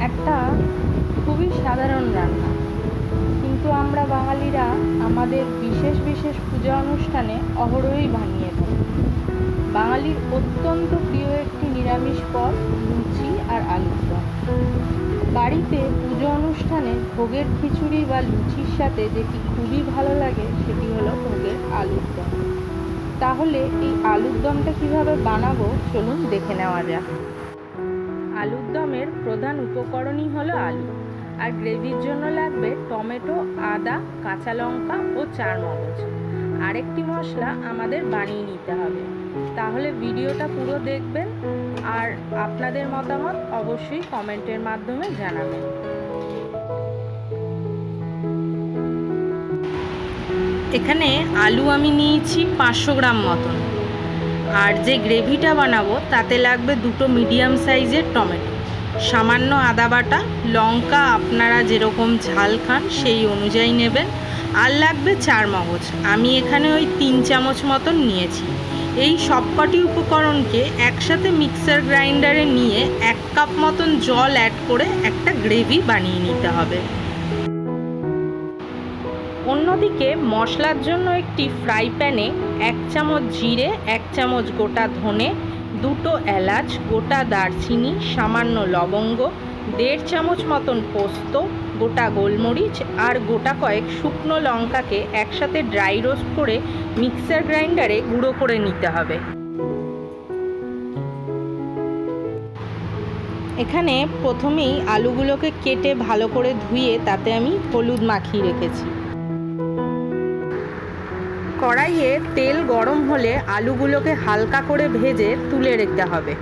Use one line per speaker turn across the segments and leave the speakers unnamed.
একটা খুবই সাধারণ রান্না, কিন্তু আমরা বাঙালিরা আমাদের বিশেষ বিশেষ পূজা অনুষ্ঠানে অহরহই বানিয়ে থাকি। বাঙালির অত্যন্ত প্রিয় একটি নিরামিষ পদ লুচি আর আলুর দম। বাড়িতে পুজো অনুষ্ঠানে ভোগের খিচুড়ি বা লুচির সাথে যেটি খুবই ভালো লাগে সেটি হলো ভোগের আলুর দম। তাহলে এই আলুর দমটা কীভাবে বানাবো চলুন দেখে নেওয়া যাক। আলুর দমের প্রধান উপকরণই হলো আলু, আর গ্রেভির জন্য লাগবে টমেটো, আদা, কাঁচা লঙ্কা ও চারমগজ। আরেকটি মশলা আমাদের বানিয়ে নিতে হবে। তাহলে ভিডিওটা পুরো দেখবেন আর আপনাদের মতামত অবশ্যই কমেন্টের মাধ্যমে জানাবেন। এখানে আলু আমি নিয়েছি 500 গ্রাম মতন, আর যে গ্রেভিটা বানাবো তাতে লাগবে 2 মিডিয়াম সাইজের টমেটো, সামান্য আদা বাটা, লঙ্কা আপনারা যেরকম ঝাল খান সেই অনুযায়ী নেবেন, আর লাগবে চারমগজ। আমি এখানে ওই 3 চামচ মতন নিয়েছি। এই সবকটি উপকরণকে একসাথে মিক্সার গ্রাইন্ডারে নিয়ে 1 কাপ মতন জল অ্যাড করে একটা গ্রেভি বানিয়ে নিতে হবে। অন্যদিকে মশলার জন্য একটি ফ্রাই প্যানে 1 চামচ জিরে, 1 চামচ গোটা ধনে, 2 এলাচ, গোটা দারচিনি, সামান্য লবঙ্গ, 1.5 চামচ মতন পোস্ত, গোটা গোলমরিচ আর গোটা কয়েক শুকনো লঙ্কাকে একসাথে ড্রাই রোস্ট করে মিক্সার গ্রাইন্ডারে গুঁড়ো করে নিতে হবে। এখানে প্রথমেই আলুগুলোকে কেটে ভালো করে ধুয়ে তাতে আমি হলুদ মাখিয়ে রেখেছি। কড়াইয়ে তেল গরম হলে আলুগুলোকে হালকা করে ভেজে তুলে রাখতে হবে।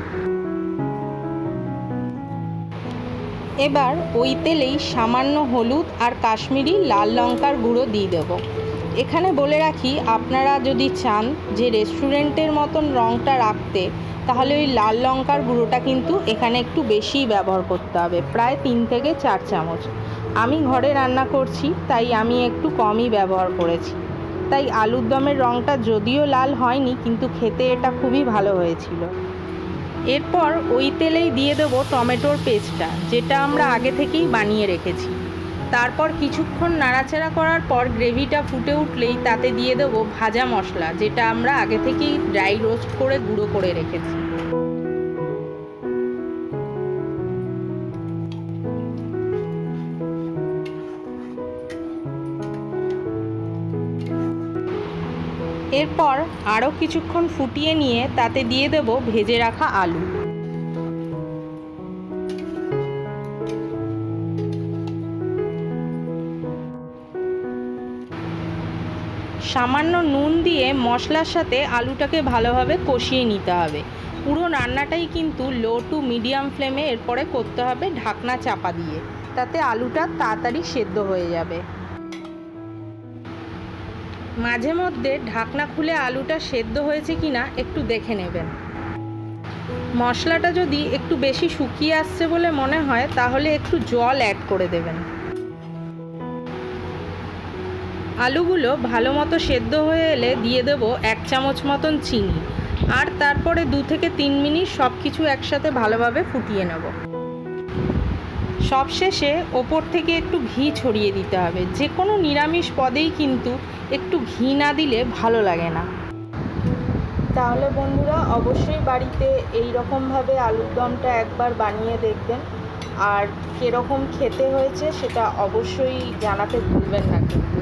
এবার ওই তেলেই সামান্য হলুদ আর কাশ্মীরি লাল লঙ্কার গুঁড়ো দিয়ে দেব। এখানে বলে রাখি, আপনারা যদি চান যে রেস্টুরেন্টের মতন রঙটা রাখতে, তাহলে ওই লাল লঙ্কার গুঁড়োটা কিন্তু এখানে একটু বেশিই ব্যবহার করতে হবে, প্রায় 3 থেকে 4 চামচ। আমি ঘরে রান্না করছি তাই আমি একটু কমই ব্যবহার করেছি। তাই আলুর দমের রঙটা যদিও লাল হয়নি, কিন্তু খেতে এটা খুবই ভালো হয়েছিল। এরপর ওই তেলেই দিয়ে দেবো টমেটোর পেস্টটা, যেটা আমরা আগে থেকেই বানিয়ে রেখেছি। তারপর কিছুক্ষণ নাড়াচাড়া করার পর গ্রেভিটা ফুটে উঠলেই তাতে দিয়ে দেবো ভাজা মশলা, যেটা আমরা আগে থেকেই ড্রাই রোস্ট করে গুঁড়ো করে রেখেছি। এরপর আরও কিছুক্ষণ ফুটিয়ে নিয়ে তাতে দিয়ে দেব ভেজে রাখা আলু। সামান্য নুন দিয়ে মশলার সাথে আলুটাকে ভালোভাবে কষিয়ে নিতে হবে। পুরো রান্নাটাই কিন্তু লো টু মিডিয়াম ফ্লেমে এরপরে করতে হবে, ঢাকনা চাপা দিয়ে, তাতে আলুটা তাড়াতাড়ি সেদ্ধ হয়ে যাবে। মাঝে মধ্যে ঢাকনা খুলে আলুটা সেদ্ধ হয়েছে কিনা একটু দেখে নেবেন। মশলাটা যদি একটু বেশি শুকিয়ে আসছে বলে মনে হয়, তাহলে একটু জল অ্যাড করে দেবেন। আলুগুলো ভালো মতো সেদ্ধ হয়ে এলে দিয়ে দেবো 1 চামচ মতন চিনি, আর তারপরে 2 থেকে 3 মিনিট সব কিছু একসাথে ভালোভাবে ফুটিয়ে নেব। সবশেষে ওপর থেকে একটু ঘি ছড়িয়ে দিতে হবে। যে কোনো নিরামিষ পদেই কিন্তু একটু ঘি না দিলে ভালো লাগে না। তাহলে বন্ধুরা অবশ্যই বাড়িতে এই রকমভাবে আলুর দমটা একবার বানিয়ে দেখবেন, আর কীরকম খেতে হয়েছে সেটা অবশ্যই জানাতে ভুলবেন না কিন্তু।